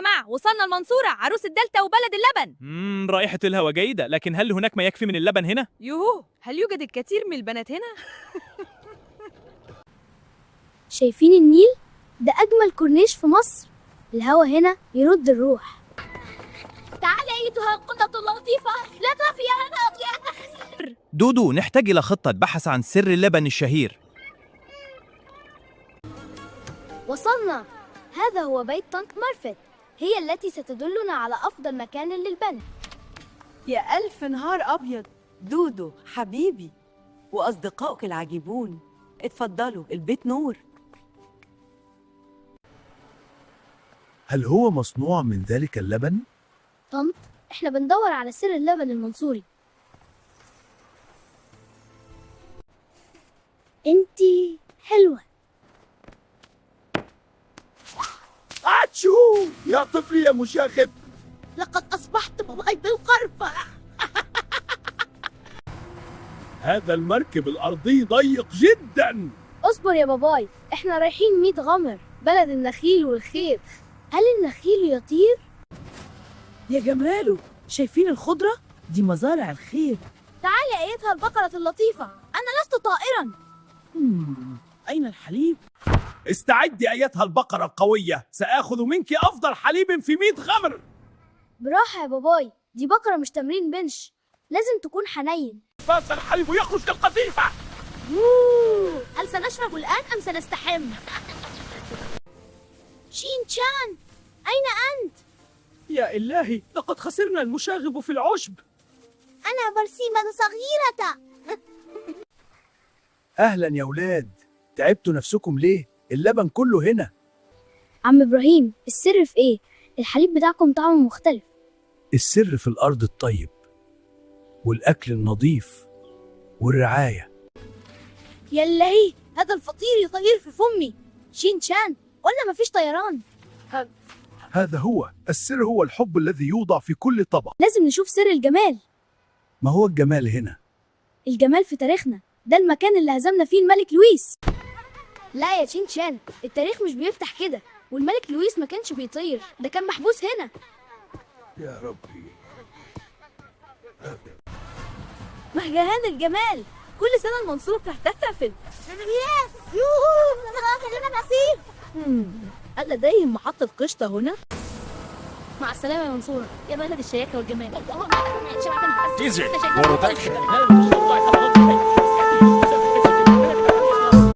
جماعة، وصلنا المنصورة، عروس الدلتا وبلد اللبن. رائحة الهواء جيدة، لكن هل هناك ما يكفي من اللبن هنا؟ يوهو، هل يوجد الكثير من البنات هنا؟ شايفين النيل؟ ده أجمل كورنيش في مصر. الهوا هنا يرد الروح. تعالي أيتها القطة اللطيفة، لا تخافي يا ناطية. دودو، نحتاج إلى خطة بحث عن سر اللبن الشهير. وصلنا. هذا هو بيت طنط مرفت، هي التي ستدلنا على أفضل مكان للبن. يا ألف نهار أبيض، دودو حبيبي وأصدقائك العجيبون، اتفضلوا، البيت نور. هل هو مصنوع من ذلك اللبن؟ طنط، احنا بندور على سر اللبن المنصوري. انتي حلوة. أتشو يا طفلي يا مشاغب، لقد أصبحت ببيض القرفة. هذا المركب الأرضي ضيق جدا. اصبر يا باباي، احنا رايحين ميت غمر، بلد النخيل والخير. هل النخيل يطير؟ يا جماله، شايفين الخضرة؟ دي مزارع الخير. تعالي أيتها البقرة اللطيفة، أنا لست طائرا. أين الحليب؟ استعدي أيتها البقرة القوية، سآخذ منك أفضل حليب في 100 غمر. براحة يا باباي، دي بقرة مش تمرين بنش، لازم تكون حنين. فاز الحليب يخرج كالقذيفة. هل سنشرب الآن أم سنستحم؟ شين شان، أين أنت؟ يا إلهي، لقد خسرنا المشاغب في العشب. أنا برسيمة صغيرة. أهلا يا ولاد، تعبتوا نفسكم ليه؟ اللبن كله هنا. عم إبراهيم، السر في إيه؟ الحليب بتاعكم طعمه مختلف. السر في الأرض الطيب والأكل النظيف والرعاية. يلاهي، هذا الفطير يطير في فمي. شين شان، ولا مفيش طيران؟ هذا هو السر، هو الحب الذي يوضع في كل طبق. لازم نشوف سر الجمال. ما هو الجمال هنا؟ الجمال في تاريخنا، ده المكان اللي هزمنا فيه الملك لويس. لا يا شين شان، التاريخ مش بيفتح كده، والملك لويس ما كانش بيطير، ده كان محبوس هنا. يا ربي، مهجهان الجمال، كل سنة المنصورة بتحتفل. خلينا نسير. هل لديهم محطة قشطة هنا؟ مع السلامة يا منصورة، يا بلد الشياكة والجمال. شبعتنا. Easy. More protection.